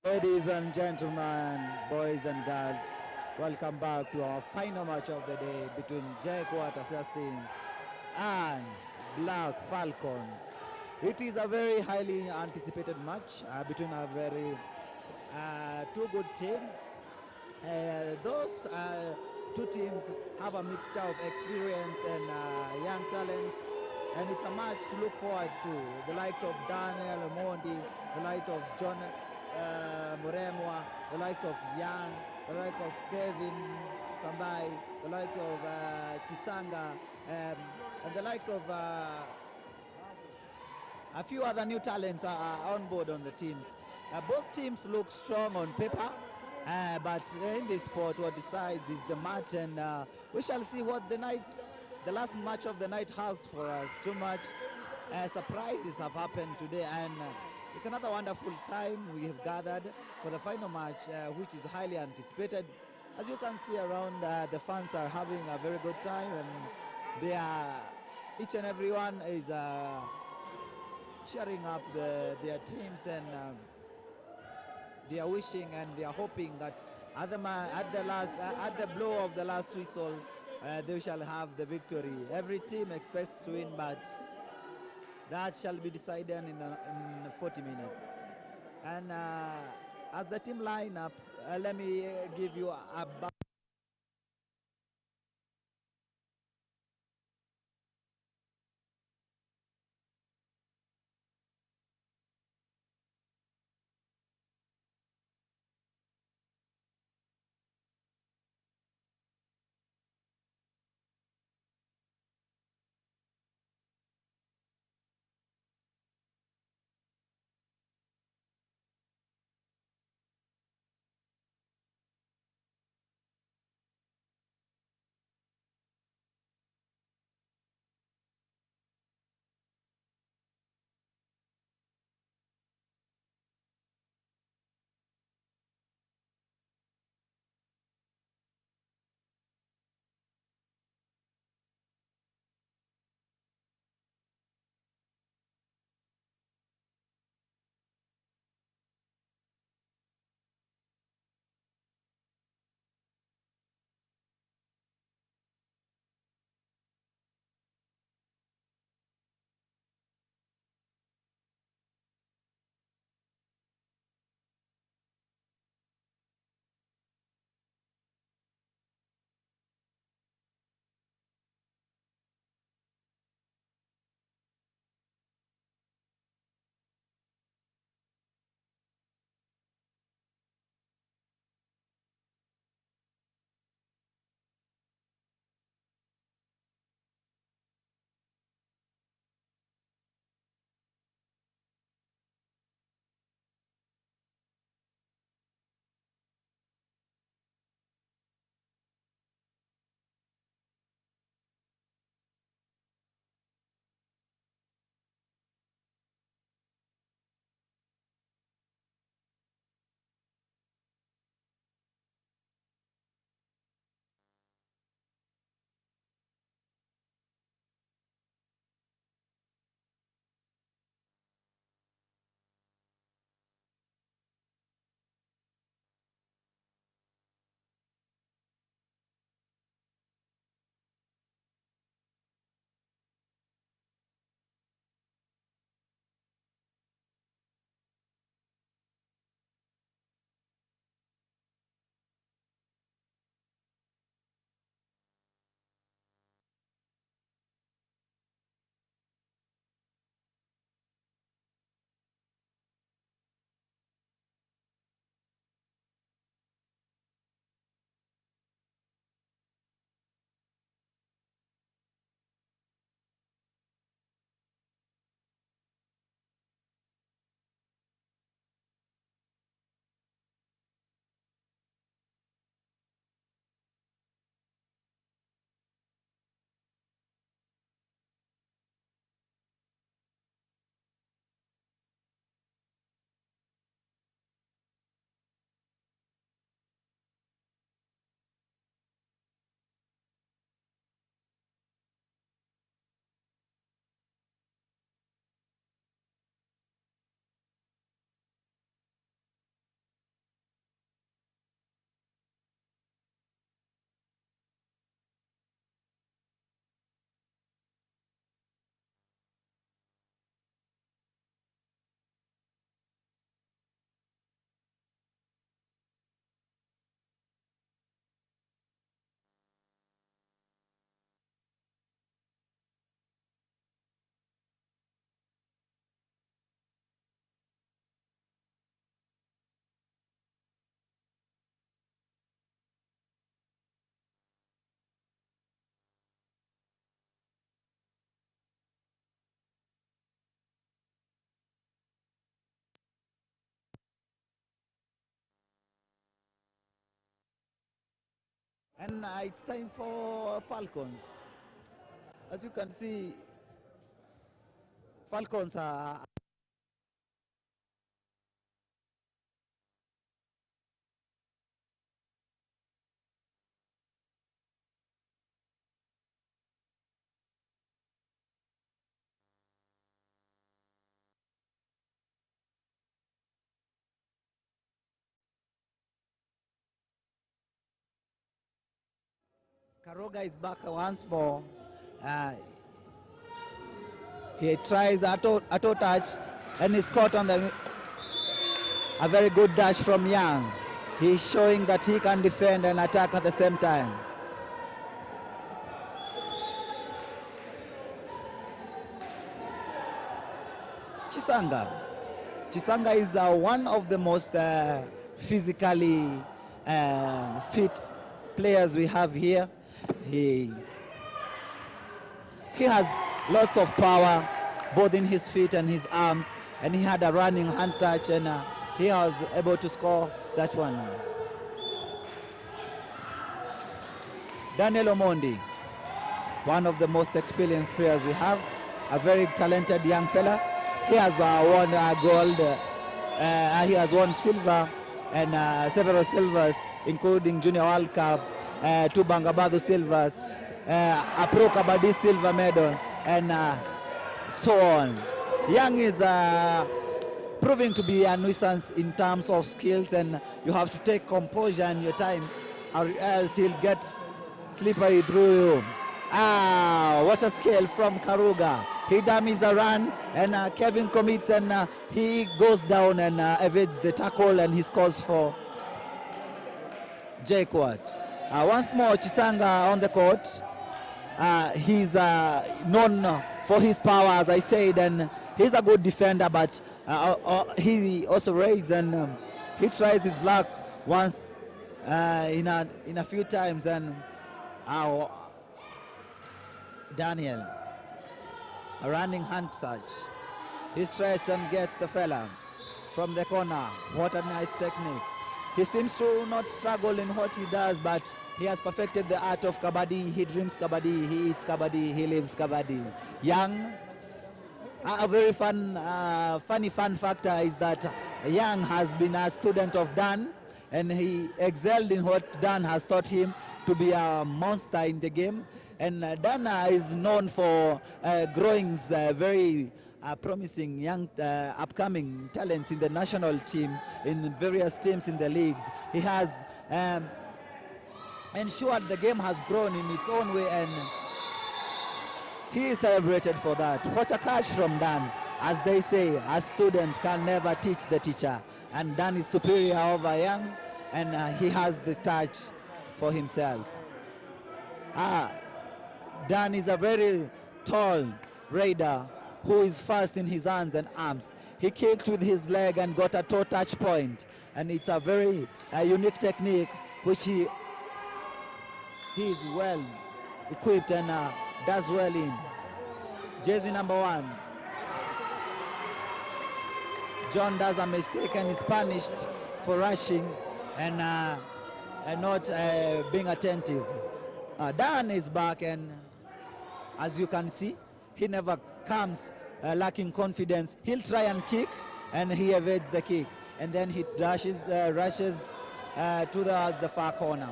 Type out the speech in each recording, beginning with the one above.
Ladies and gentlemen, boys and girls, welcome back to our final match of the day between Jkuat Assassins and Black Falcons. It is a very highly anticipated match between a very two good teams. Those two teams have a mixture of experience and young talent, and it's a match to look forward to. The likes of Daniel Omondi, the likes of John Moremwa, the likes of Young, the likes of Kevin Sambai, the likes of Chisanga, and the likes of a few other new talents are on board on the teams. Both teams look strong on paper, but in this sport, what decides is the match, and we shall see what the last match of the night has for us. Too much surprises have happened today, and it's another wonderful time we have gathered for the final match, which is highly anticipated. As you can see around, the fans are having a very good time, and they are each and everyone is cheering up their teams, and they are wishing and they are hoping that at the blow of the last whistle, they shall have the victory. Every team expects to win, but that shall be decided in 40 minutes. And as the team lineup, let me give you a And it's time for Falcons. As you can see, Falcons are Karoga is back once more. Uh, he tries a toe touch and is caught on a very good dash from Young. He's showing that he can defend and attack at the same time. Chisanga is one of the most physically fit players we have here. He has lots of power both in his feet and his arms, and he had a running hand touch, and he was able to score that one. Daniel Omondi, one of the most experienced players we have, a very talented young fella. He has won gold, he has won silver and several silvers, including Junior World Cup, 2 Bangabadu silvers, a Pro Kabaddi silver medal, and so on. Young is proving to be a nuisance in terms of skills, and you have to take composure in your time, or else he'll get slippery through you. What a skill from Karuga. He dummies a run, and Kevin commits, and he goes down and evades the tackle, and he scores for Jkuat. Once more, Chisanga on the court. He's known for his power, as I said, and he's a good defender, but he also raises, and he tries his luck once in a few times, and Daniel, a running hand touch. He stretches and gets the fella from the corner. What a nice technique. He seems to not struggle in what he does, but he has perfected the art of Kabaddi. He dreams Kabaddi, he eats Kabaddi, he lives Kabaddi. Young, a very funny fun factor is that Young has been a student of Dan, and he excelled in what Dan has taught him to be a monster in the game. And Dana is known for growing very promising young upcoming talents in the national team, in various teams in the leagues. He has ensured the game has grown in its own way, and he is celebrated for that. What a catch from Dan. As they say, a student can never teach the teacher, and Dan is superior over Young, and he has the touch for himself. Dan is a very tall raider who is fast in his hands and arms. He kicked with his leg and got a toe touch point, and it's a very unique technique which he is well equipped and does well in. Jersey number 1. John does a mistake and is punished for rushing and not being attentive. Dan is back, and as you can see, he never comes lacking confidence. He'll try and kick, and he evades the kick, and then he rushes to the far corner.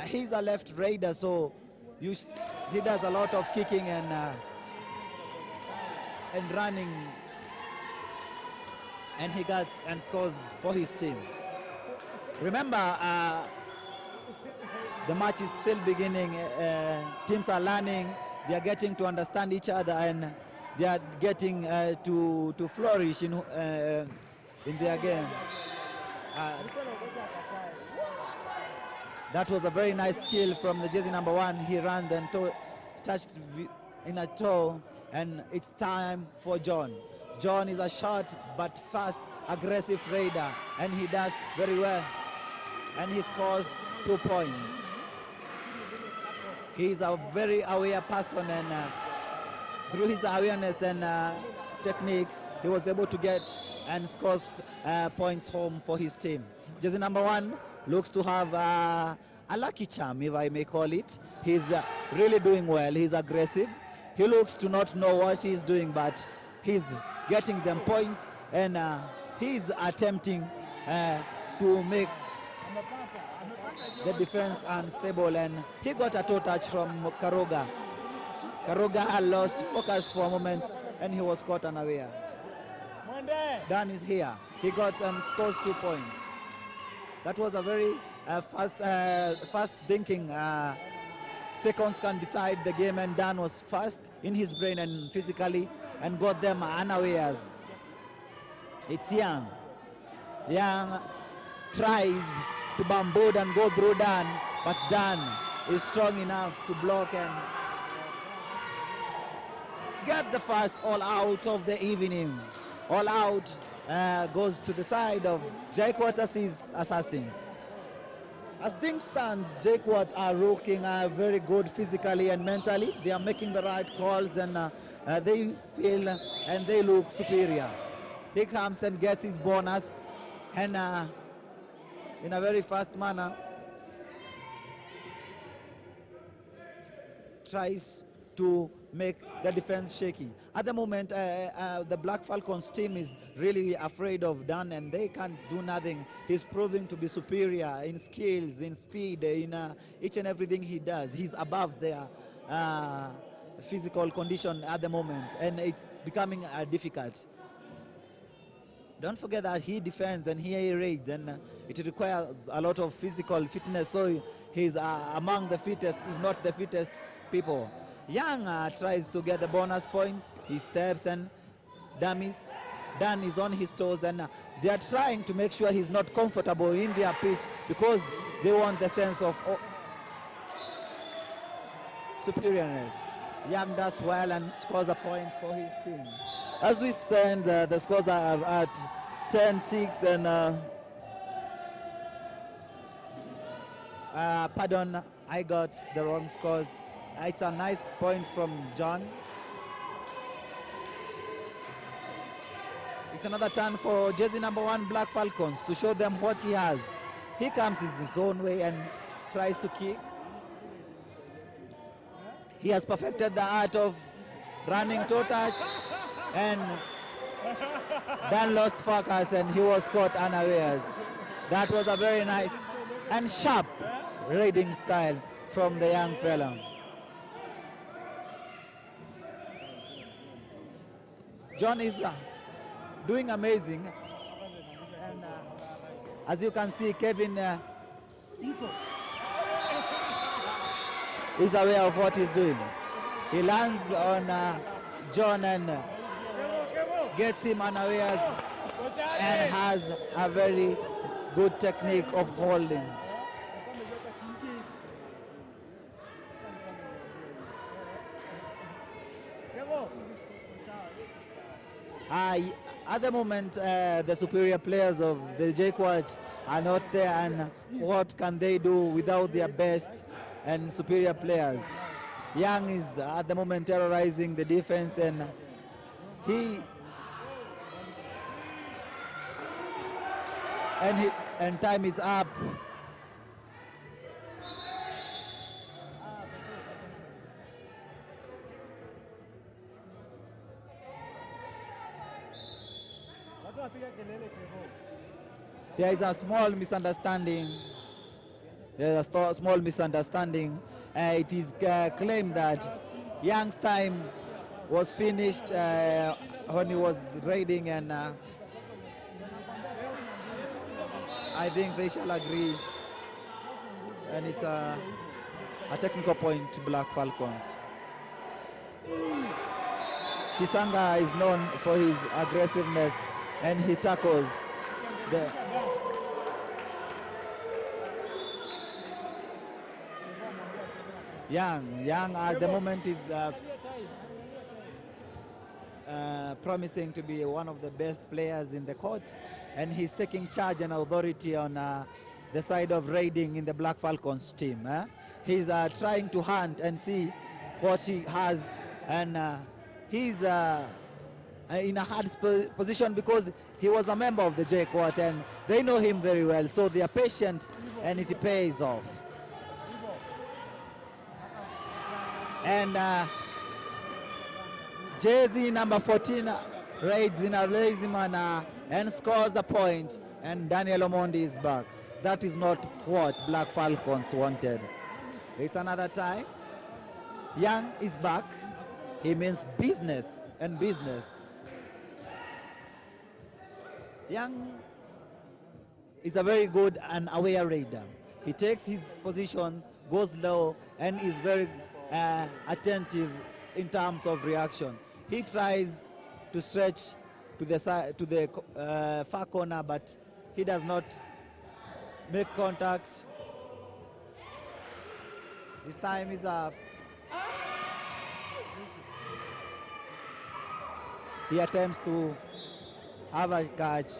He's a left raider, so he does a lot of kicking and running, and he gets and scores for his team. Remember, the match is still beginning. Teams are learning. They are getting to understand each other, and they are getting to flourish in their game. That was a very nice skill from the jersey number 1. He ran and touched in a toe, and it's time for John. John is a short but fast, aggressive raider, and he does very well, and he scores 2 points. He's a very aware person, and through his awareness and technique, he was able to get and scores points home for his team. Jersey number 1 looks to have a lucky charm, if I may call it. He's really doing well. He's aggressive. He looks to not know what he's doing, but he's getting them points, and he's attempting to make the defense unstable, and he got a toe touch from Karoga. Karoga had lost focus for a moment, and he was caught unaware. Dan is here. He got and scores 2 points. That was a very fast thinking. Seconds can decide the game, and Dan was fast in his brain and physically and got them unawares. It's Young. Young tries to bamboo and go through Dan, but Dan is strong enough to block and get the first all out of the evening. All out goes to the side of Jkuat Assassin. As things stand, Jkuat are looking very good physically and mentally. They are making the right calls, and they feel and they look superior. He comes and gets his bonus, and in a very fast manner tries to make the defense shaky. At the moment, the Black Falcons team is really afraid of Dan, and they can't do nothing. He's proving to be superior in skills, in speed, in each and everything he does. He's above their physical condition at the moment, and it's becoming difficult. Don't forget that he defends and he raids, and it requires a lot of physical fitness, so he's among the fittest, if not the fittest people. Young tries to get the bonus point. He steps and dummies. Dan is on his toes, and they are trying to make sure he's not comfortable in their pitch because they want the sense of superiorness. Young does well and scores a point for his team. As we stand, the scores are at 10-6, and pardon, I got the wrong scores. It's a nice point from John. It's another turn for jersey number 1 Black Falcons to show them what he has. He comes his own way and tries to kick. He has perfected the art of running toe touch, and Dan lost focus and he was caught unawares. That was a very nice and sharp raiding style from the young fella. John is doing amazing, and as you can see, Kevin is aware of what he's doing. He lands on John and gets him unawares and has a very good technique of holding. At the moment, the superior players of the Jkuat are not there, and what can they do without their best and superior players? Young is at the moment terrorizing the defense, and time is up. There is a small misunderstanding. There's a small misunderstanding. It is claimed that Young's time was finished when he was raiding, and I think they shall agree. And it's a technical point to Black Falcons. Chisanga is known for his aggressiveness, and he tackles the Young at the moment is promising to be one of the best players in the court, and he's taking charge and authority on the side of raiding in the Black Falcons team. He's trying to hunt and see what he has, and he's in a hard position because he was a member of the Jkuat, and they know him very well, so they are patient, and it pays off. And jersey number 14 raids in a lazy manner and scores a point, and Daniel Omondi is back. That is not what Black Falcons wanted. It's another tie. Young is back. He means business and business. Young is a very good and aware raider. He takes his position, goes low, and is very attentive in terms of reaction. He tries to stretch to the side, to the far corner, but he does not make contact. His time is up. He attempts to have a catch,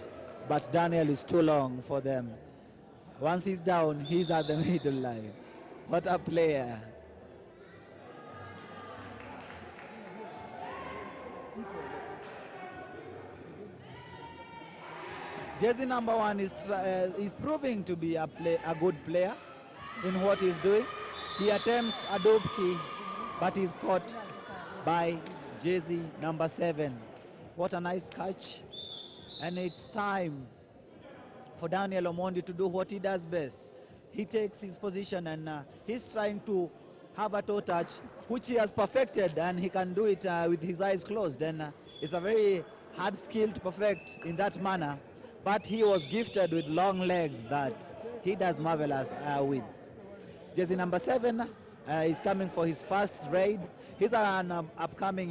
but Daniel is too long for them. Once he's down, he's at the middle line. What a player. Jersey number 1 is proving to be a good player in what he's doing. He attempts a dubki, but he's caught by jersey number 7. What a nice catch. And it's time for Daniel Omondi to do what he does best. He takes his position and he's trying to have a toe touch, which he has perfected, and he can do it with his eyes closed. And it's a very hard skill to perfect in that manner, but he was gifted with long legs that he does marvelous with. Jersey number 7 is coming for his first raid. He's an upcoming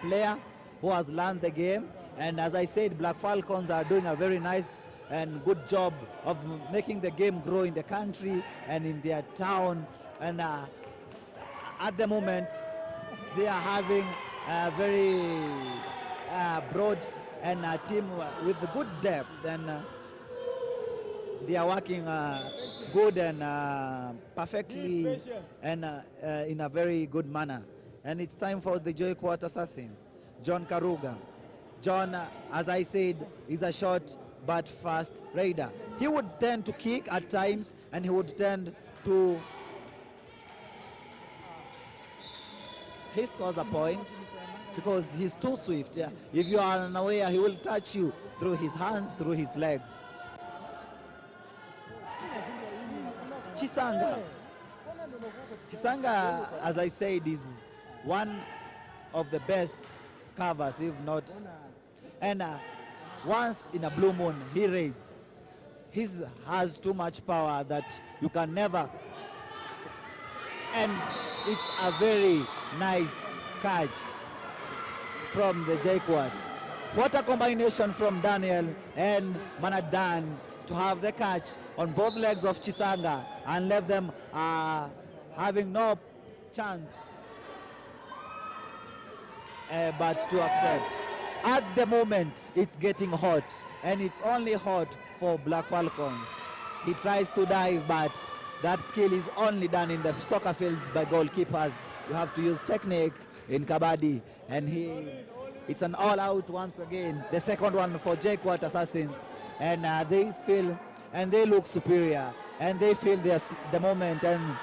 player who has learned the game. And as I said, Black Falcons are doing a very nice and good job of making the game grow in the country and in their town. And at the moment, they are having a very broad and a team with good depth. And they are working good and perfectly and in a very good manner. And it's time for the Jkuat Assassins. John Karuga. John, as I said, is a short but fast raider. He would tend to kick at times, and he would tend to... He scores a point because he's too swift. Yeah. If you are unaware, he will touch you through his hands, through his legs. Chisanga. Chisanga, as I said, is one of the best covers, if not. And once in a blue moon, he raids. He has too much power that you can never. And it's a very nice catch from the Jkuat. What a combination from Daniel and Manadan to have the catch on both legs of Chisanga and left them having no chance but to accept. At the moment, it's getting hot, and it's only hot for Black Falcons. He tries to dive, but that skill is only done in the soccer field by goalkeepers. You have to use techniques in Kabaddi, and it's an all-out once again. The second one for Jkuat Assassins, and they feel and they look superior, and they feel the moment, and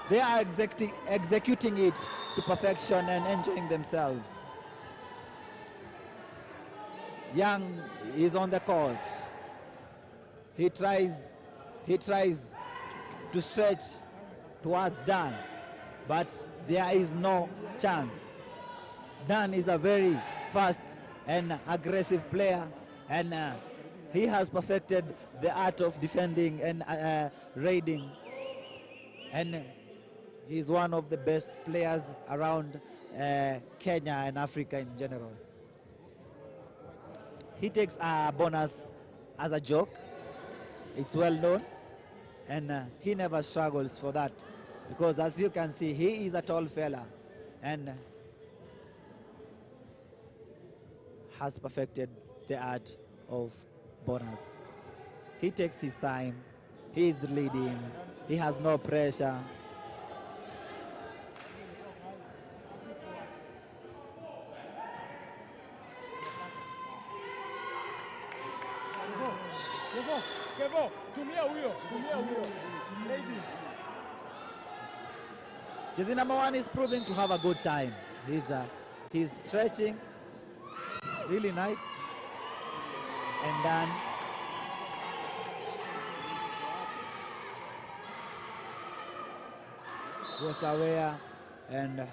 they are executing it to perfection and enjoying themselves. Young is on the court. He tries to stretch towards Dan, but there is no chance. Dan is a very fast and aggressive player, and he has perfected the art of defending and raiding, and he's one of the best players around Kenya and Africa in general. He takes a bonus as a joke. It's well known, and he never struggles for that, because as you can see, he is a tall fella and has perfected the art of bonus. He takes his time. He is leading. He has no pressure. Jersey number 1 is proving to have a good time. He's stretching, really nice, and then goes away and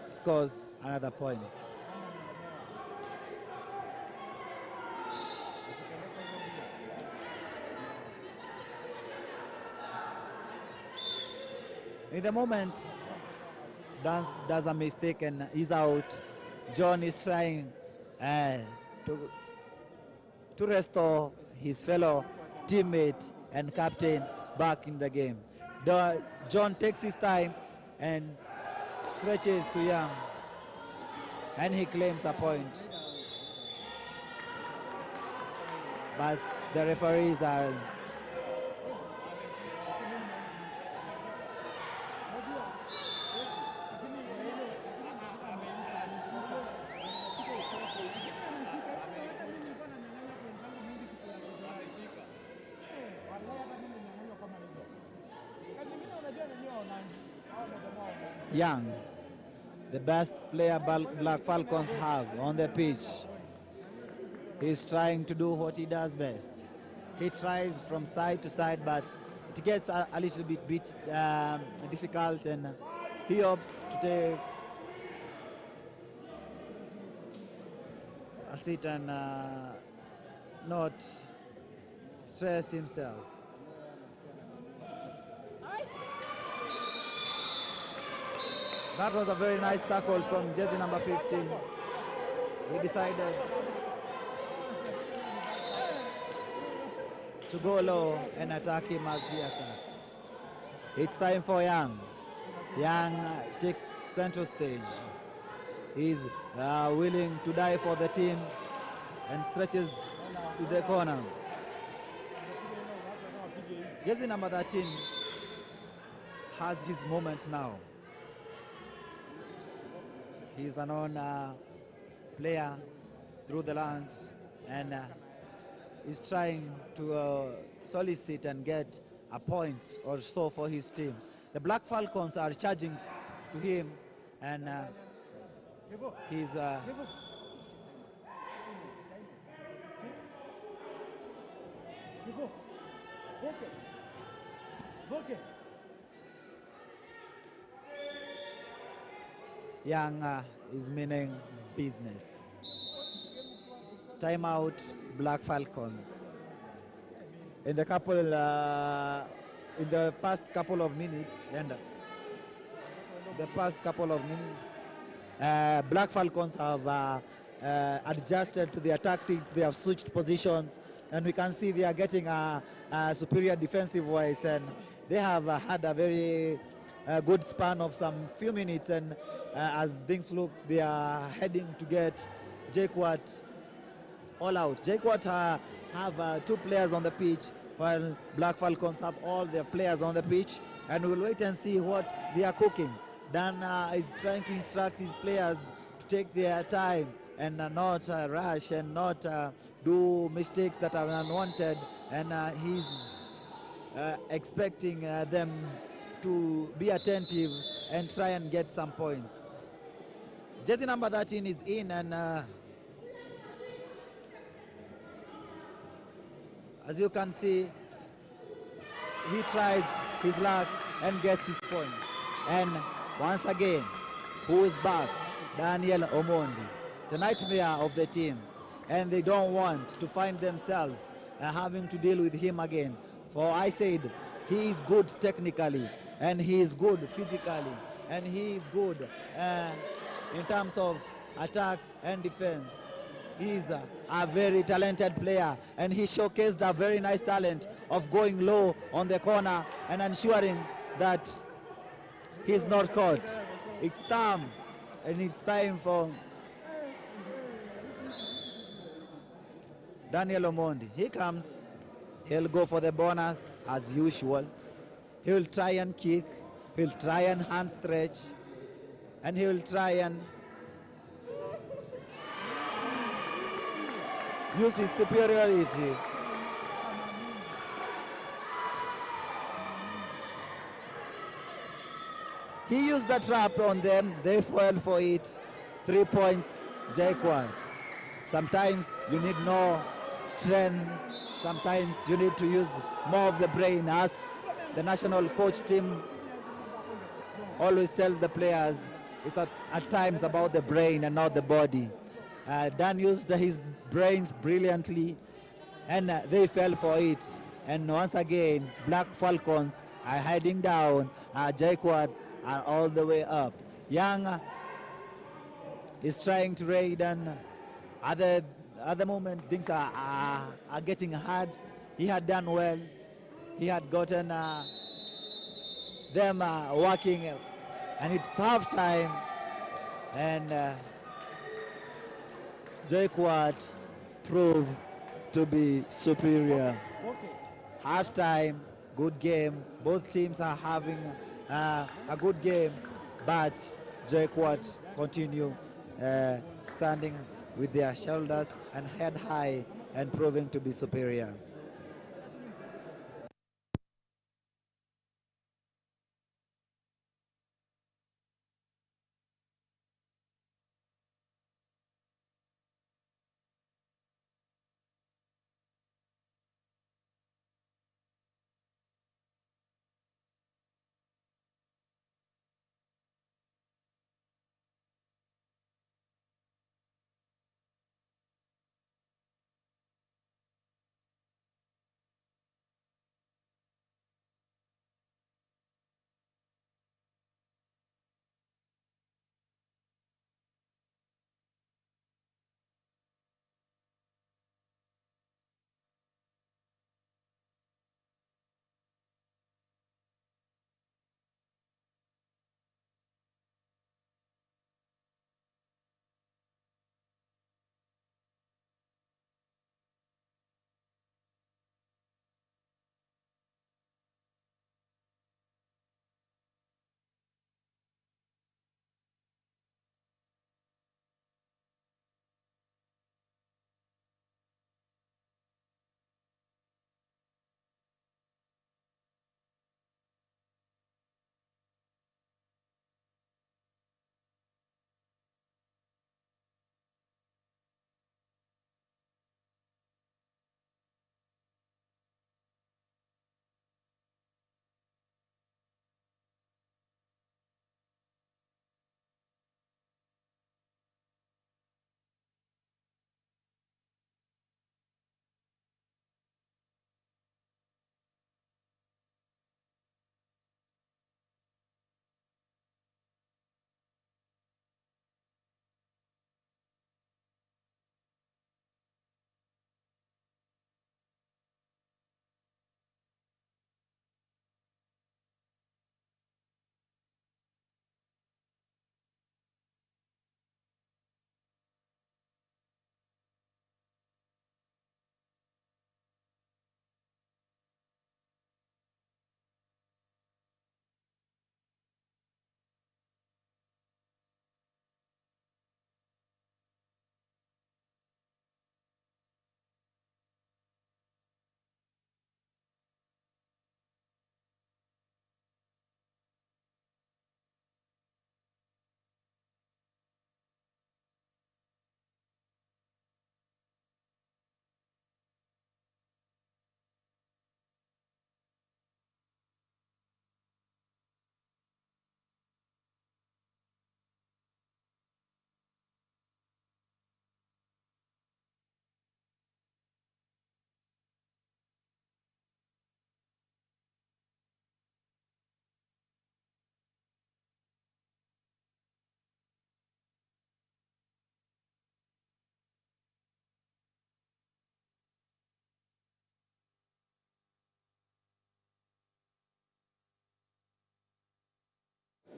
scores another point. In the moment, Dan does a mistake and he's out. John is trying to restore his fellow teammate and captain back in the game. John takes his time and stretches to Young, and he claims a point. But the referees are Young, the best player Black Falcons have on the pitch. He's trying to do what he does best. He tries from side to side, but it gets a little bit difficult, and he opts to take a seat and not stress himself. That was a very nice tackle from jersey number 15. He decided to go low and attack him as he attacks. It's time for Young. Young takes central stage. He's willing to die for the team and stretches to the corner. Jersey number 13 has his moment now. He's a known player through the lands, and is trying to solicit and get a point or so for his team. The Black Falcons are charging to him, and he's Young is meaning business. Timeout, Black Falcons. In the past couple of minutes, Black Falcons have adjusted to their tactics. They have switched positions, and we can see they are getting a superior defensive wise, and they have had a very good span of some few minutes, and as things look, they are heading to get Jkuat all out. Jkuat have 2 players on the pitch, while Black Falcons have all their players on the pitch, and we'll wait and see what they are cooking. Dan is trying to instruct his players to take their time and not rush and not do mistakes that are unwanted, and he's expecting them to be attentive and try and get some points. Jersey number 13 is in, and as you can see, he tries his luck and gets his point. And once again, who is back? Daniel Omondi, the nightmare of the teams, and they don't want to find themselves having to deal with him again. For I said, he is good technically, and he is good physically, and he is good in terms of attack and defense. He's a very talented player, and he showcased a very nice talent of going low on the corner and ensuring that he's not caught. It's time, and it's time for Daniel Omondi. He comes, he'll go for the bonus as usual. He'll try and kick, he'll try and hand stretch, and he'll try and use his superiority. He used the trap on them. They fell for it. 3 points, Jkuat. Sometimes you need more strength. Sometimes you need to use more of the brain. As the national coach team always tell the players, it's at times about the brain and not the body. Dan used his brains brilliantly, and they fell for it. And once again, Black Falcons are heading down. Jkuat are all the way up. Young is trying to raid, and at the moment things are getting hard. He had done well. He had gotten them working, and it's half time, and Jkuat proved to be superior. Half time, good game. Both teams are having a good game, but Jkuat continue standing with their shoulders and head high and proving to be superior.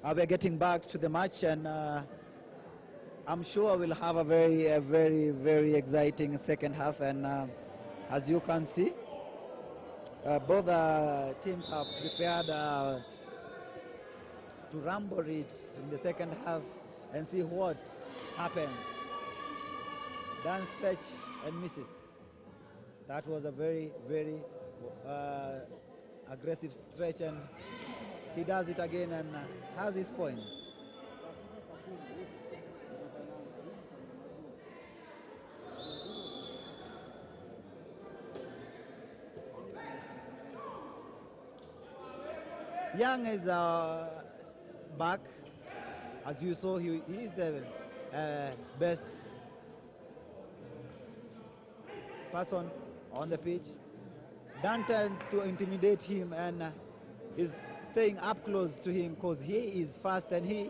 We're getting back to the match, and I'm sure we'll have a very exciting second half. And as you can see, both teams have prepared to rumble it in the second half and see what happens. Dan stretch and misses. That was a very aggressive stretch, and he does it again and has his point. Young is back. As you saw, he is the best person on the pitch. Dan tends to intimidate him and is staying up close to him because he is fast and he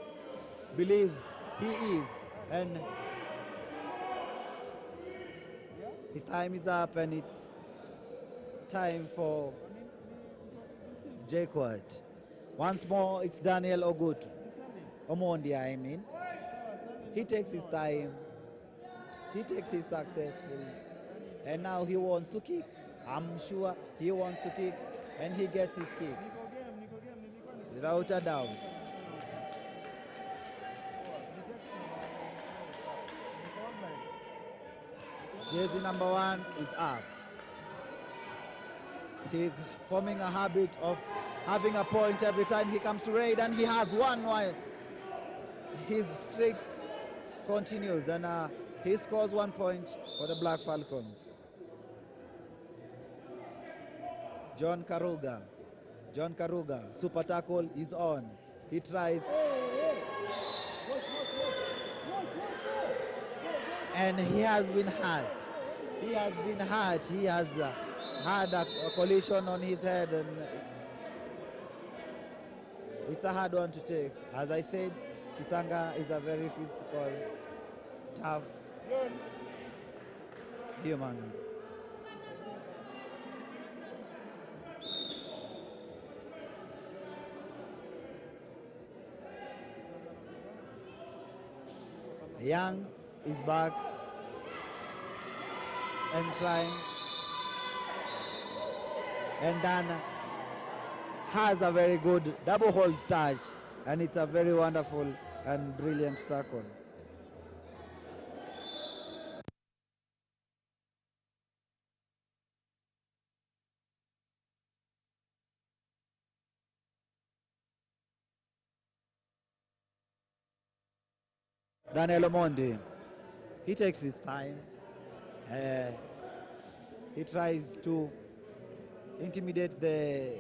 believes he is. And his time is up and it's time for Jkuat. Once more, it's Daniel Omondia, I mean. He takes his time. He takes his successful. And now he wants to kick. I'm sure he wants to kick and he gets his kick. Without a doubt. Jersey number 1 is up. He's forming a habit of having a point every time he comes to raid, and he has one while his streak continues, and he scores 1 point for the Black Falcons. John Karuga, super tackle is on. He tries, and he has been hurt. He has had a collision on his head, and it's a hard one to take. As I said, Chisanga is a very physical, tough human. Young is back and trying, and Dan has a very good double hold touch, and it's a very wonderful and brilliant tackle. Daniel Omondi, he takes his time. He tries to intimidate the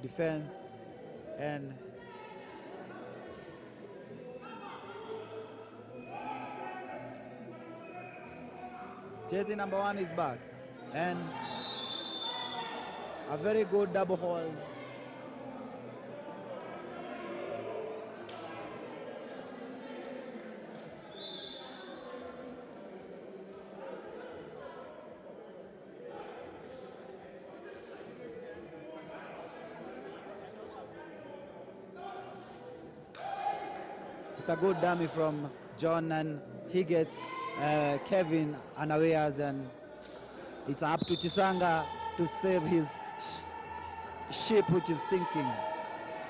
defense, and jersey number 1 is back, and a very good double hold. It's a good dummy from John, and he gets Kevin unawares, and it's up to Chisanga to save his ship which is sinking.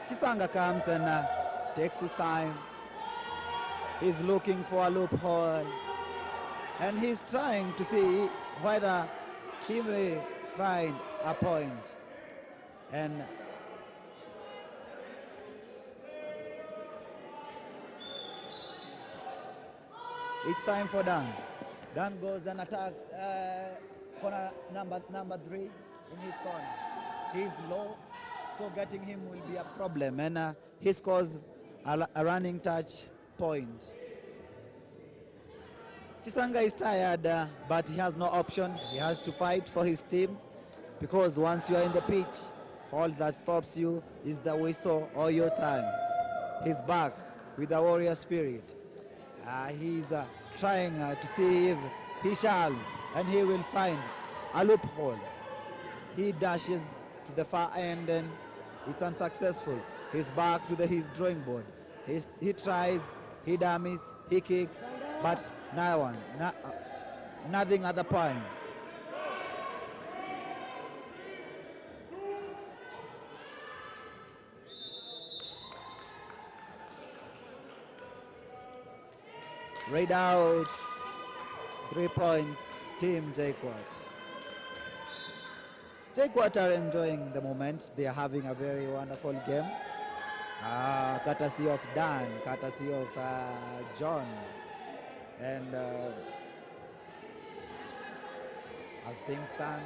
Chisanga comes and takes his time. He's looking for a loophole, and he's trying to see whether he may find a point. And it's time for Dan. Dan goes and attacks corner number 3 in his corner. He's low, so getting him will be a problem, and he scores a running touch point. Chisanga is tired, but he has no option. He has to fight for his team, because once you are in the pitch, all that stops you is the whistle or your time. He's back with a warrior spirit. He's trying to see if he shall, and he will find a loophole. He dashes to the far end, and it's unsuccessful. He's back to his drawing board. He tries, he dummies, he kicks, but nothing at the point. Right out, 3 points, Team Jkuat. Jkuat are enjoying the moment. They are having a very wonderful game. Courtesy of Dan, courtesy of John. And as things stand,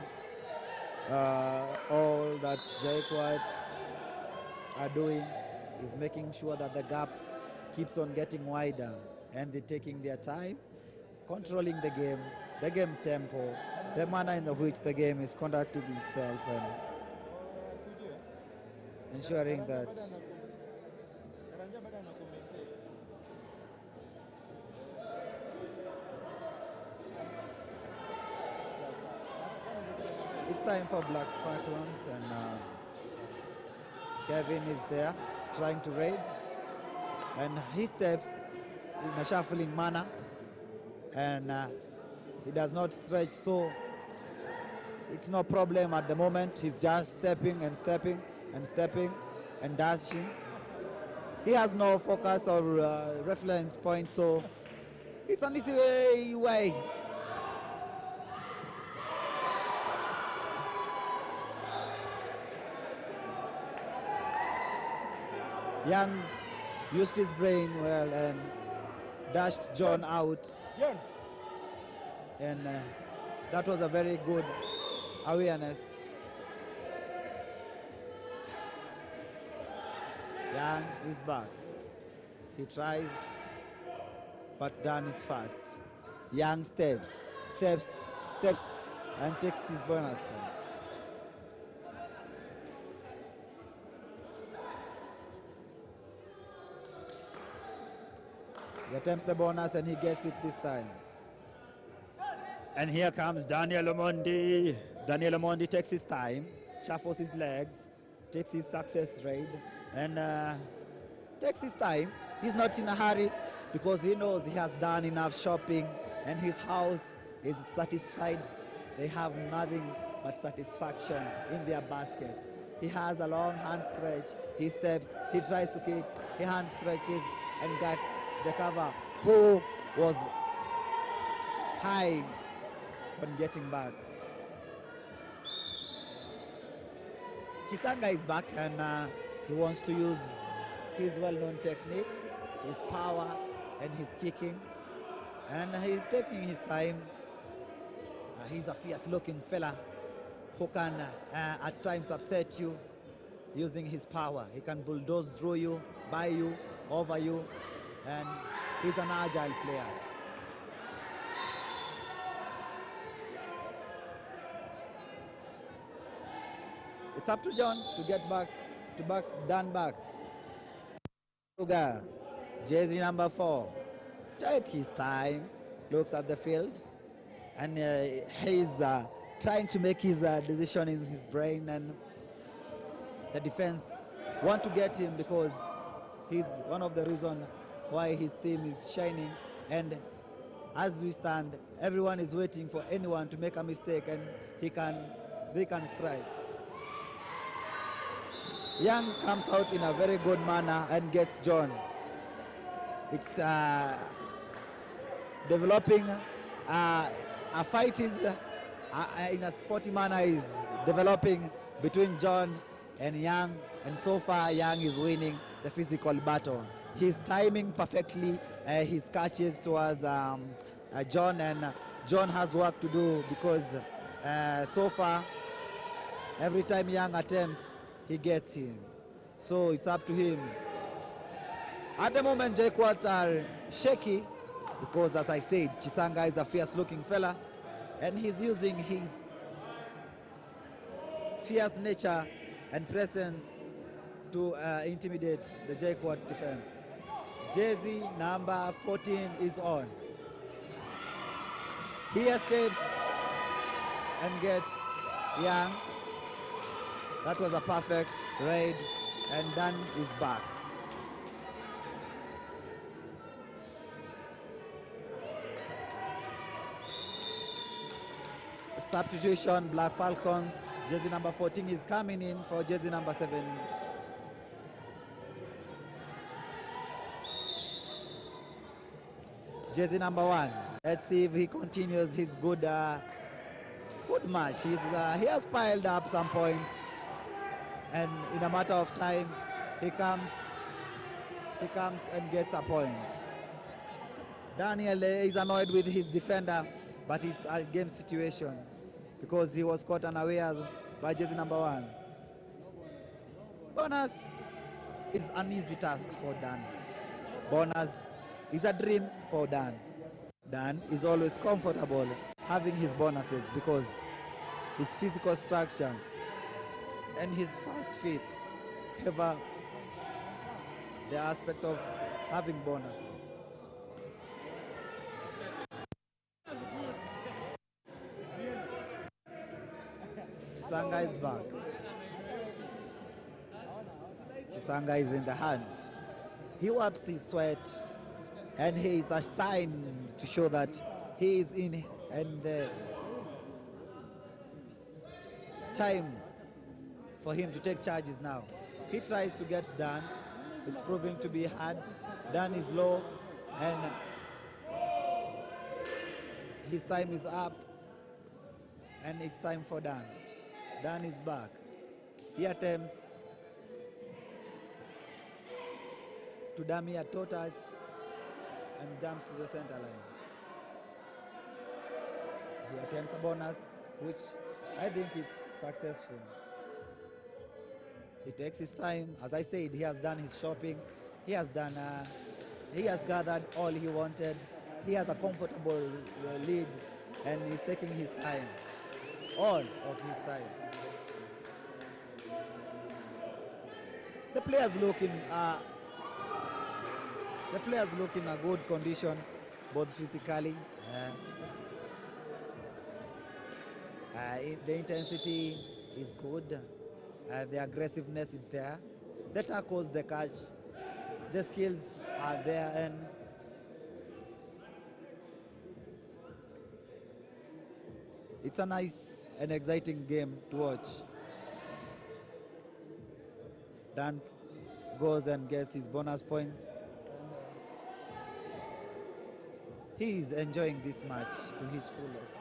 all that Jkuat are doing is making sure that the gap keeps on getting wider, and they're taking their time, controlling the game tempo, the manner in which the game is conducting itself, and ensuring that it's time for Black Falcons, and Kevin is there trying to raid, and he steps in a shuffling manner, and he does not stretch, so it's no problem at the moment. He's just stepping and stepping and stepping and dashing. He has no focus or reference point, so it's an easy way. Young used his brain well and dashed John out. And that was a very good awareness. Young is back. He tries, but Dan is fast. Young steps, and takes his bonus point. He attempts the bonus and he gets it this time. And here comes Daniel Omondi. Daniel Omondi takes his time, shuffles his legs, takes his success raid, and takes his time. He's not in a hurry because he knows he has done enough shopping and his house is satisfied. They have nothing but satisfaction in their basket. He has a long hand stretch. He steps, he tries to kick, he hand stretches and gets the cover. Who was high on getting back. Chisanga is back, and he wants to use his well-known technique, his power and his kicking, and he's taking his time. He's a fierce-looking fella who can at times upset you using his power. He can bulldoze through you, by you, over you, and he's an agile player. It's up to John to get back, to back Dan back. Sugar, jersey number 4, take his time, looks at the field, and he's trying to make his decision in his brain, and the defense want to get him because he's one of the reasons why his team is shining, and as we stand, everyone is waiting for anyone to make a mistake and they can strike. Young comes out in a very good manner and gets John. It's developing, a fight is in a sporty manner is developing between John and Young, and so far Young is winning the physical battle. He's timing perfectly his catches towards John, and John has work to do because so far every time Young attempts, he gets him. So it's up to him. At the moment, Jkuat are shaky because, as I said, Chisanga is a fierce-looking fella, and he's using his fierce nature and presence to intimidate the Jkuat defense. Jersey number 14 is on. He escapes and gets Young. That was a perfect raid, and Dan is back. Substitution, Black Falcons. Jersey number 14 is coming in for jersey number 7. Jersey number 1. Let's see if he continues his good match. He has piled up some points, and in a matter of time, he comes He comes and gets a point. Daniel is annoyed with his defender, but it's a game situation because he was caught unaware by jersey number 1. Bonus is an easy task for Dan. Bonus is a dream for Dan. Dan is always comfortable having his bonuses because his physical structure and his fast feet favor the aspect of having bonuses. Chisanga is back. Chisanga is in the hand. He wipes his sweat and he is a sign to show that he is in and the time for him to take charges now. He tries to get Dan. It's proving to be hard. Dan is low and his time is up and it's time for Dan. Dan is back. He attempts to dummy a toe touch and jumps to the center line. He attempts a bonus, which I think it's successful. He takes his time. As I said, he has done his shopping. He has gathered all he wanted. He has a comfortable lead and he's taking his time, all of his time. The players look in a good condition, both physically. The intensity is good. The aggressiveness is there. The tackles, the catch, the skills are there, and it's a nice and exciting game to watch. Dan goes and gets his bonus point. He is enjoying this match to his fullest.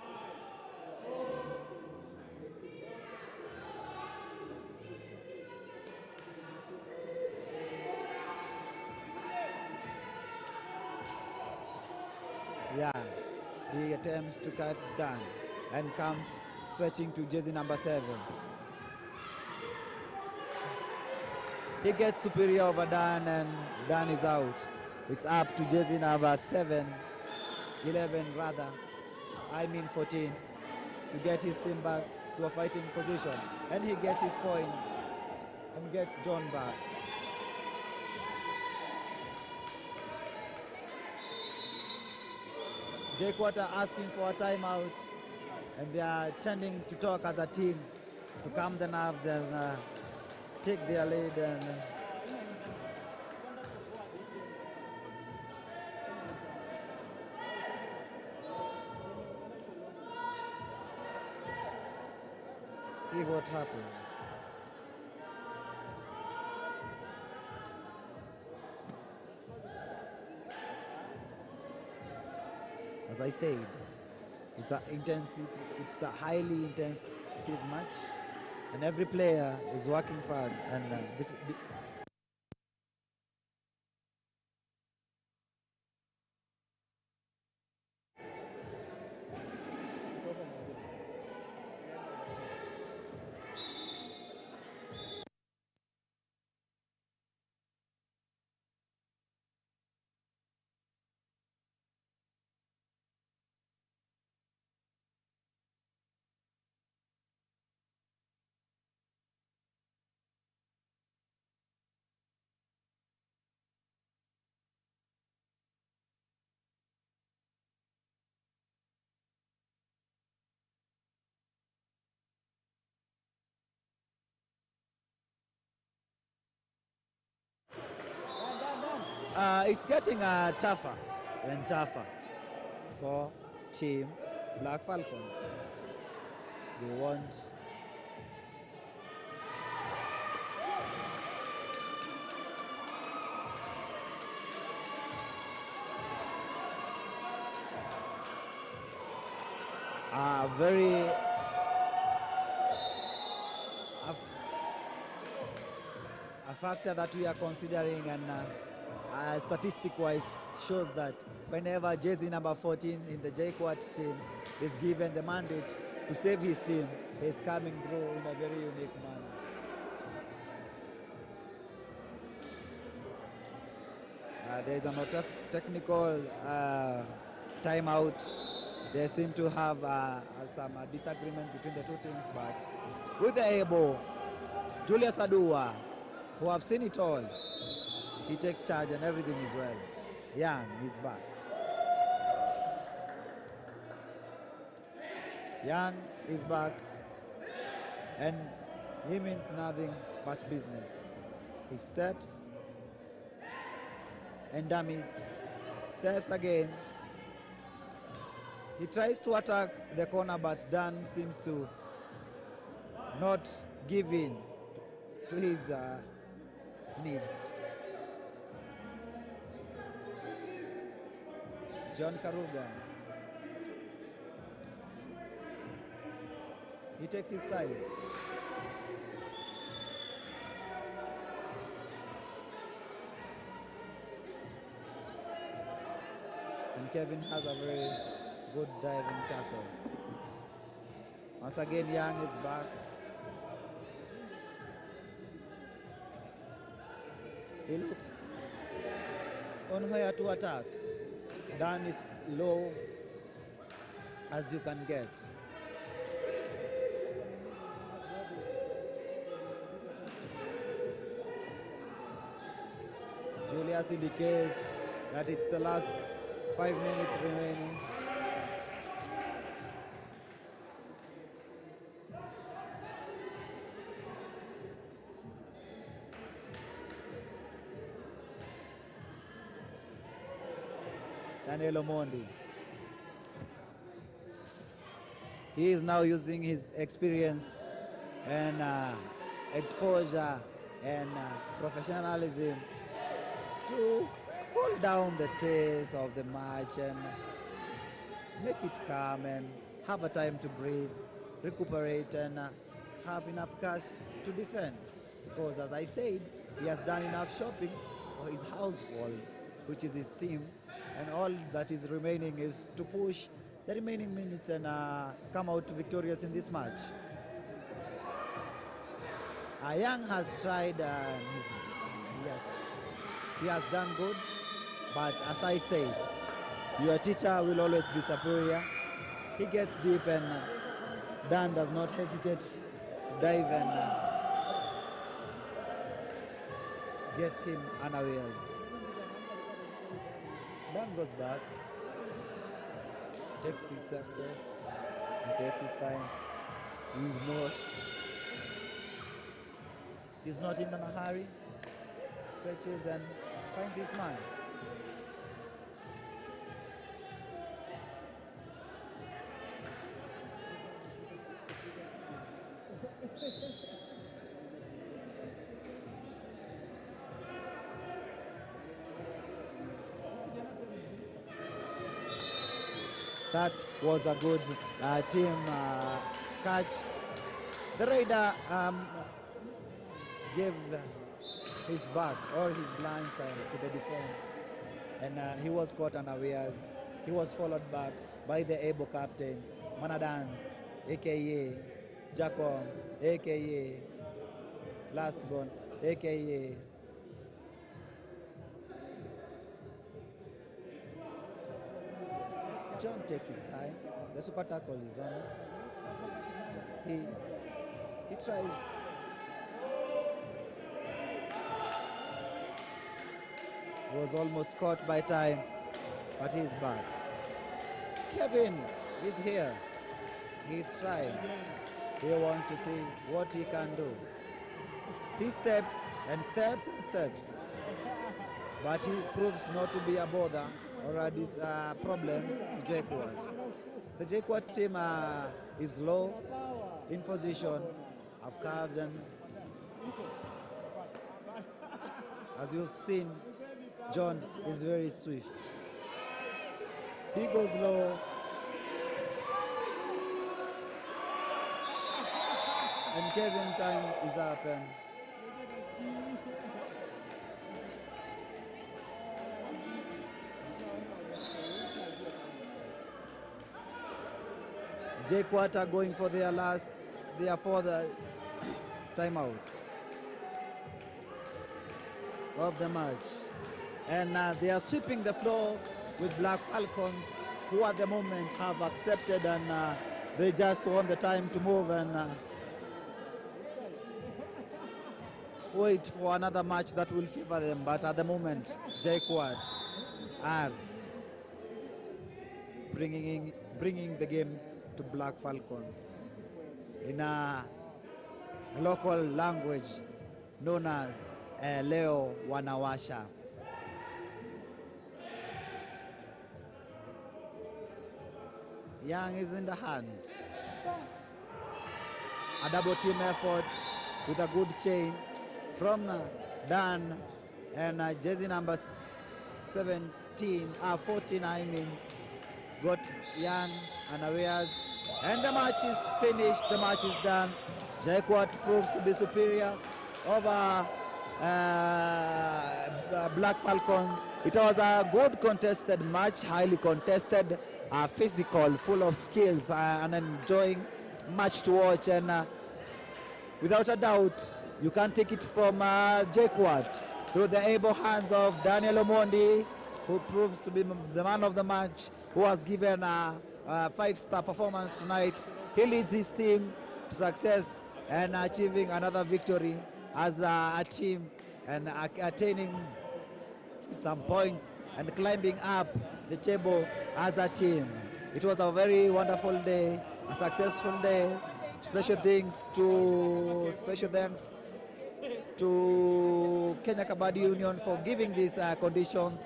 Yeah, he attempts to cut Dan and comes stretching to jersey number 7. He gets superior over Dan and Dan is out. It's up to jersey number 11 rather, 14, to get his team back to a fighting position. And he gets his point and gets John back. Jkuat are asking for a timeout and they are tending to talk as a team to calm the nerves and take their lead and see what happens. As I said, it's a highly intensive match, and every player is working hard and it's getting tougher and tougher for Team Black Falcons. They want a factor that we are considering, and statistic-wise shows that whenever jersey number 14 in the Jkuat team is given the mandate to save his team, he's coming through in a very unique manner. There's a not technical timeout. They seem to have some disagreement between the two teams, but with the elbow, Julius Adua, who have seen it all, he takes charge and everything is well. Young is back. Young is back, and he means nothing but business. He steps and dummies, steps again. He tries to attack the corner, but Dan seems to not give in to his needs. John Karuga. He takes his time. And Kevin has a very good diving tackle. Once again, Young is back. He looks on where to attack. Dan is low as you can get. Julius indicates that it's the last 5 minutes remaining. Daniel Omondi. He is now using his experience and exposure and professionalism to cool down the pace of the match and make it calm and have a time to breathe, recuperate, and have enough cash to defend. Because as I said, he has done enough shopping for his household, which is his team, and all that is remaining is to push the remaining minutes and come out victorious in this match. Young has tried and he has done good, but as I said, your teacher will always be superior. He gets deep and Dan does not hesitate to dive and get him unawares. Dan goes back, takes his success and takes his time. He's not in a hurry, stretches and finds his man. That was a good team catch. The Raider gave his back or his blind side to the defense, and he was caught unawares. He was followed back by the able captain, Manadan, aka Jacom, aka Lastborn, aka John takes his time. The super tackle is on. He tries. He was almost caught by time, but he's back. Kevin is here. He's trying. He wants to see what he can do. He steps and steps and steps, but he proves not to be a bother or a problem to Jkuat. The Jkuat team is low in position, have carved, and as you've seen, John is very swift. He goes low, and Kevin time is up, and Jkuat are going for their fourth timeout of the match. And they are sweeping the floor with Black Falcons, who at the moment have accepted, and they just want the time to move and wait for another match that will favor them. But at the moment, Jkuat are bringing the game to Black Falcons in a local language known as Leo Wanawasha. Young is in the hand. A double team effort with a good chain from Dan, and jersey number 14 I mean, got Young unawares, and the match is finished, the match is done. Jkuat proves to be superior over Black Falcon. It was a good contested match, highly contested, physical, full of skills, and enjoying match to watch. And without a doubt, you can take it from Jkuat through the able hands of Daniel Omondi, who proves to be the man of the match, who has given a 5-star performance tonight. He leads his team to success and achieving another victory as a team, and attaining some points and climbing up the table as a team. It was a very wonderful day, a successful day. Special thanks to Kenya Kabaddi Union for giving these conditions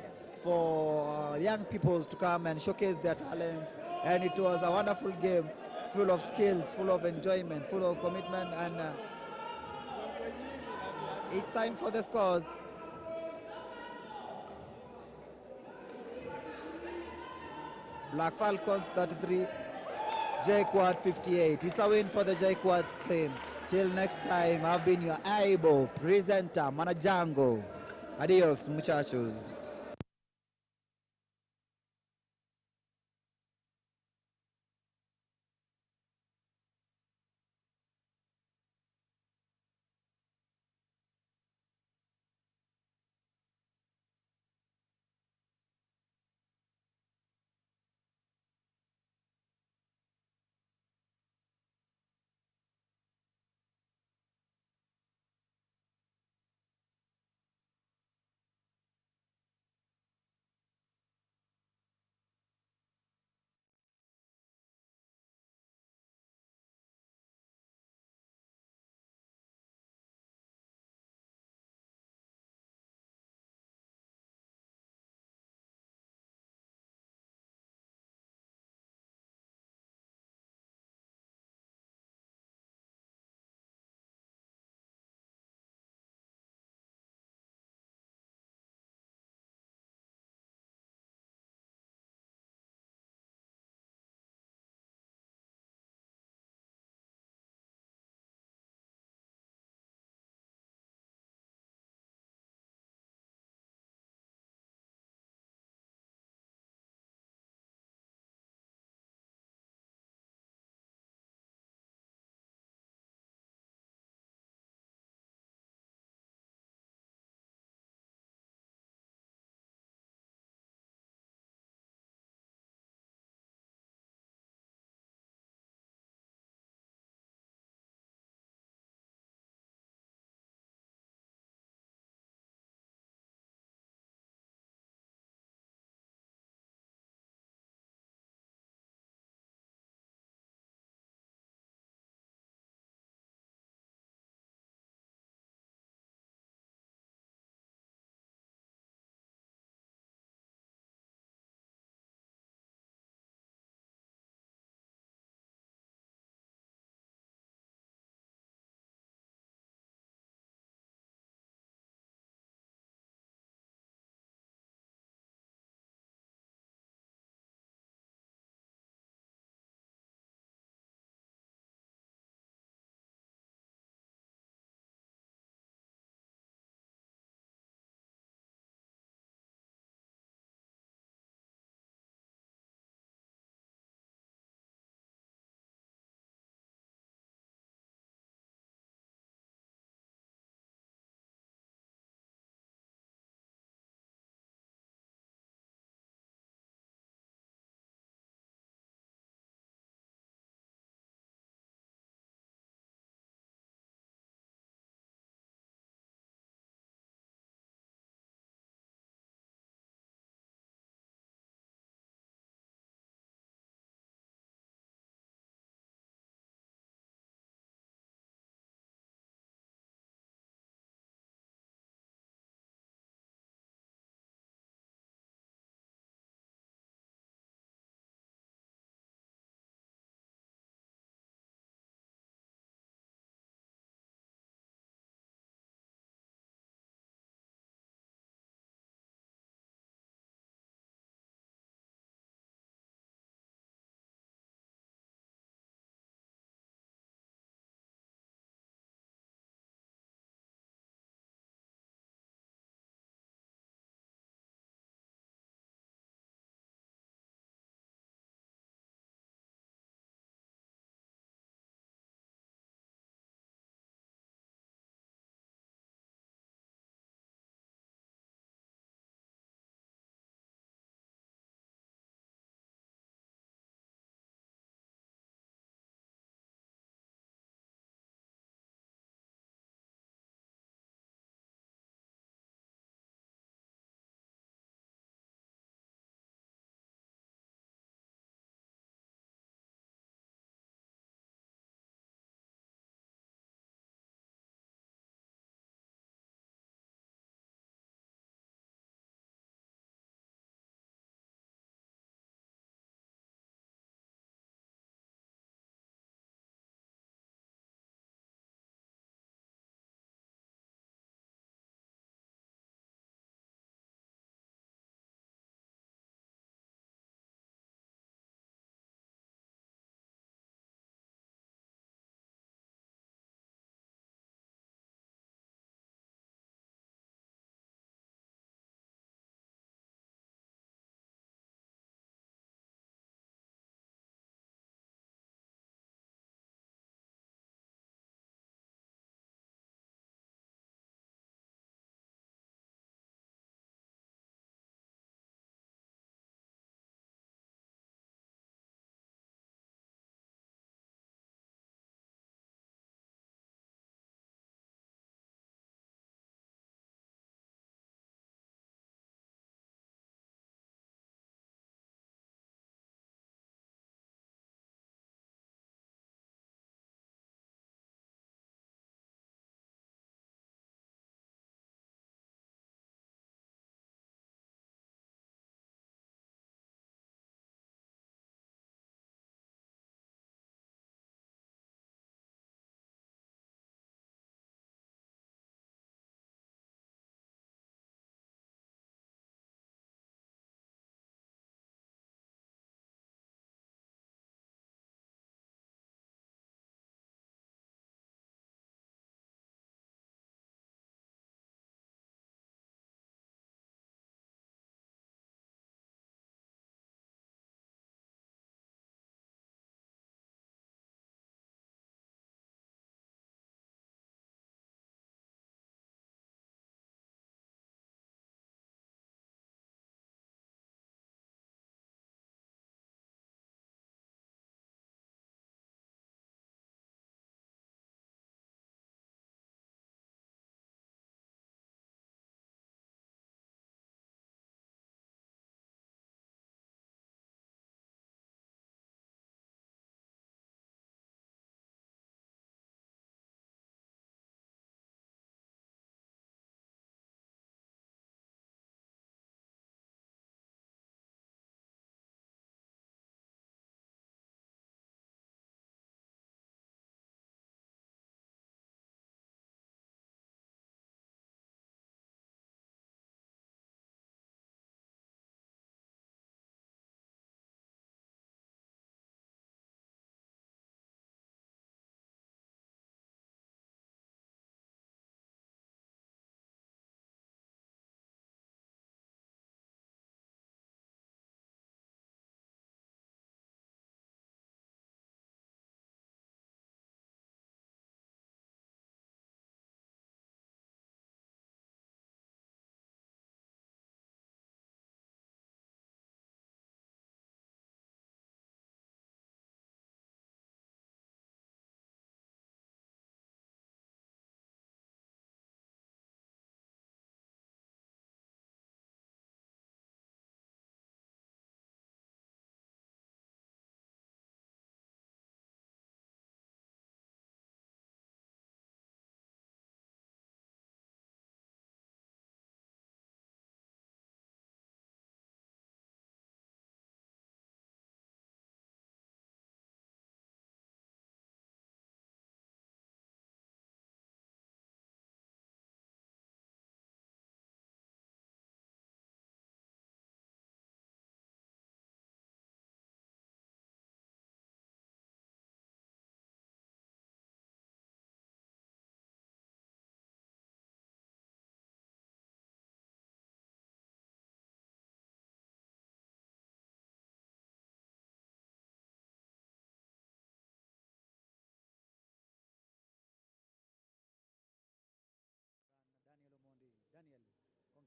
for young people to come and showcase their talent. And it was a wonderful game, full of skills, full of enjoyment, full of commitment, and it's time for the scores. Black Falcons 33, Jkuat 58. It's a win for the Jkuat team. Till next time, I've been your able presenter, Manajango. Adios, muchachos.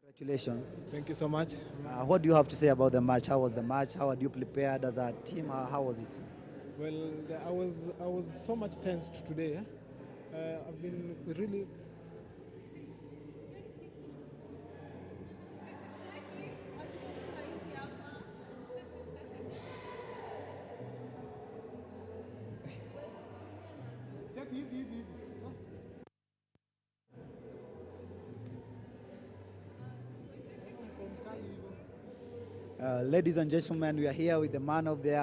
Congratulations. Thank you so much. What do you have to say about the match? How was the match? How had you prepared as a team? How was it? Well, I was so much tensed today. I've been really. Ladies and gentlemen, we are here with the man of the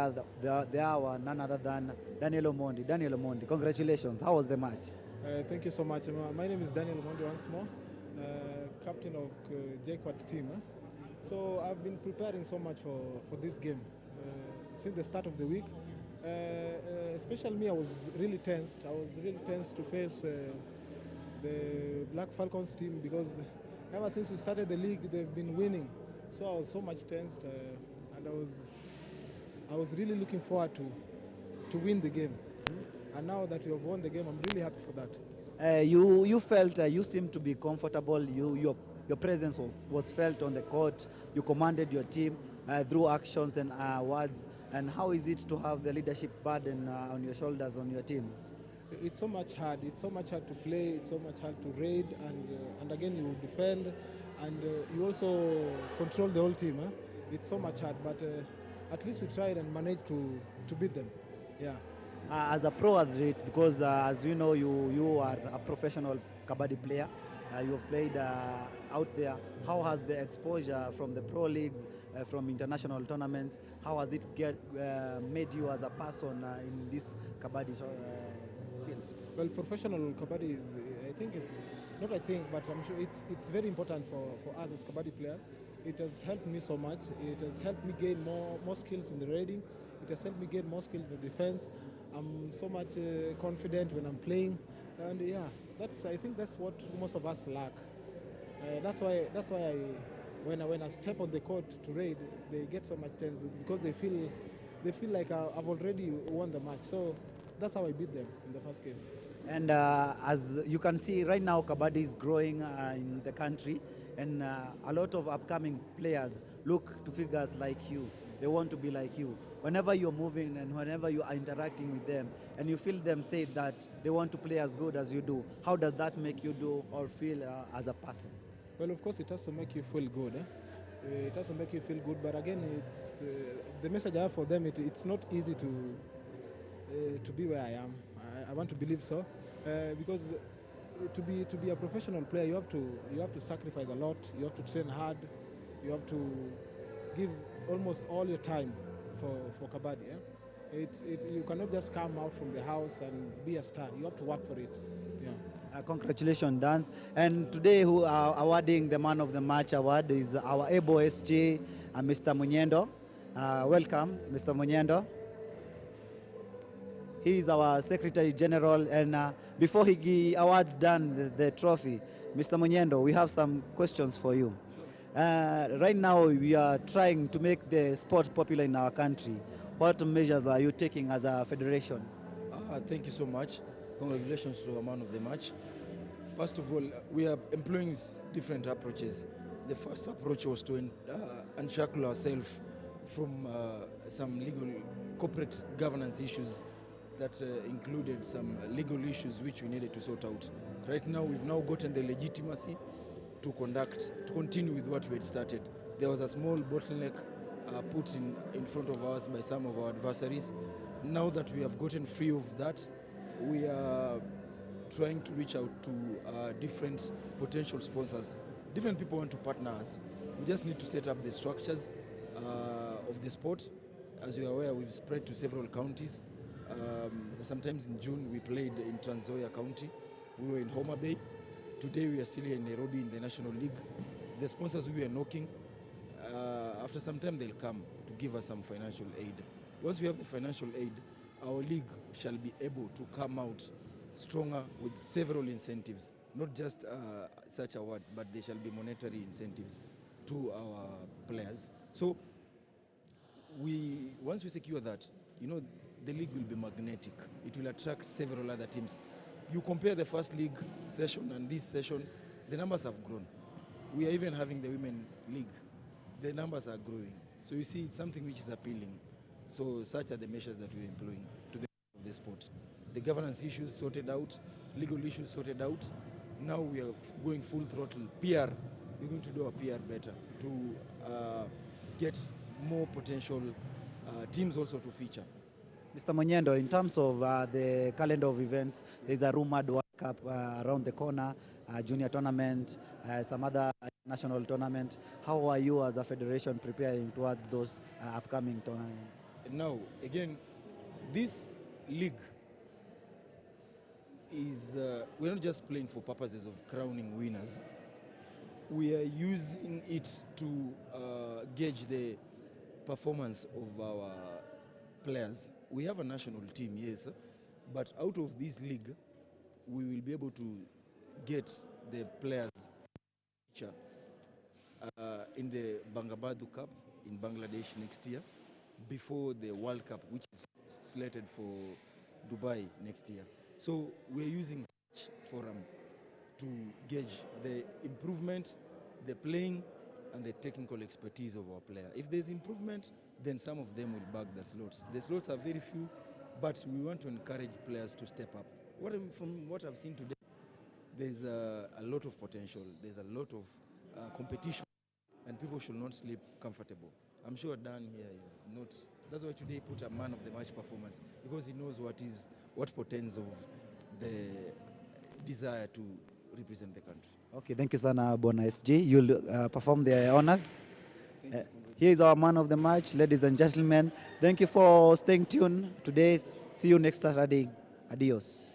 hour, none other than Daniel Omondi. Daniel Omondi, congratulations. How was the match? Thank you so much. My name is Daniel Mondi once more, captain of Jkuat team. So I've been preparing so much for this game since the start of the week. Especially me, I was really tensed. I was really tensed to face the Black Falcons team because ever since we started the league, they've been winning. So I was so much tensed, and I was really looking forward to win the game. And now that we have won the game, I'm really happy for that. You felt you seemed to be comfortable. Your presence was felt on the court. You commanded your team through actions and words. And how is it to have the leadership burden on your shoulders on your team? It's so much hard. It's so much hard to play. It's so much hard to raid, and again you defend, and you also control the whole team. It's so much hard, but at least we tried and managed to beat them. Yeah. As a pro athlete, because as you know, you are a professional Kabaddi player. You have played out there. How has the exposure from the pro leagues, from international tournaments, how has it made you as a person in this Kabaddi field? Well, professional Kabaddi is, but I'm sure it's very important for us as Kabaddi players. It has helped me so much. It has helped me gain more skills in the raiding. It has helped me gain more skills in the defense. I'm so much confident when I'm playing, and yeah, I think that's what most of us lack. That's why when I step on the court to raid, they get so much tense because they feel like I've already won the match. So that's how I beat them in the first case. And as you can see right now, Kabaddi is growing in the country, and a lot of upcoming players look to figures like you. They want to be like you. Whenever you're moving and whenever you are interacting with them and you feel them say that they want to play as good as you do, how does that make you do or feel as a person? Well, of course, it has to make you feel good. It has to make you feel good, but again, it's the message I have for them. It's not easy to be where I am. I want to believe so, because to be a professional player, you have to sacrifice a lot. You have to train hard. You have to give almost all your time for Kabaddi. You cannot just come out from the house and be a star. You have to work for it. Yeah. Congratulations, Dan. And today, who are awarding the Man of the Match award is our Ebo SG, Mr. Munyendo. Welcome, Mr. Munyendo. He is our Secretary General, and before he awards Dan the trophy, Mr. Munyendo, we have some questions for you. Right now, we are trying to make the sport popular in our country. What measures are you taking as a federation? Thank you so much. Congratulations to our Man of the Match. First of all, we are employing different approaches. The first approach was to unshackle ourselves from some legal corporate governance issues that included some legal issues which we needed to sort out. Right now, we've now gotten the legitimacy to continue with what we had started. There was a small bottleneck put in front of us by some of our adversaries. Now that we have gotten free of that, we are trying to reach out to different potential sponsors. Different people want to partner us. We just need to set up the structures of the sport. As you are aware, we've spread to several counties. Sometimes in June, we played in Trans Nzoia County. We were in Homa Bay. Today, we are still here in Nairobi in the National League. The sponsors we were knocking, after some time, they'll come to give us some financial aid. Once we have the financial aid, our league shall be able to come out stronger with several incentives, not just such awards, but there shall be monetary incentives to our players. So once we secure that, the league will be magnetic. It will attract several other teams. You compare the first league session and this session, the numbers have grown. We are even having the women league. The numbers are growing. So you see, it's something which is appealing. So such are the measures that we're employing to the of the sport. The governance issues sorted out, legal issues sorted out. Now we are going full throttle. PR, we're going to do our PR better to get more potential teams also to feature. Mr. Monyendo, in terms of the calendar of events, there's a rumored World Cup around the corner, junior tournament, some other national tournament. How are you as a federation preparing towards those upcoming tournaments? Now, again, this league is, we're not just playing for purposes of crowning winners. We are using it to gauge the performance of our players. We have a national team, yes, but out of this league, we will be able to get the players in the Bangabadhu Cup in Bangladesh next year, before the World Cup, which is slated for Dubai next year. So we're using such forum to gauge the improvement, the playing, and the technical expertise of our player. If there's improvement, then some of them will bag the slots. The slots are very few, but we want to encourage players to step up. From what I've seen today, there's a lot of potential. There's a lot of competition, and people should not sleep comfortable. I'm sure Dan here is not. That's why today he put a man of the match performance, because he knows what portends of the desire to represent the country. Okay, thank you, Sana Bona SG. You'll perform the honors. Here is our man of the match, ladies and gentlemen. Thank you for staying tuned today. See you next Saturday. Adios.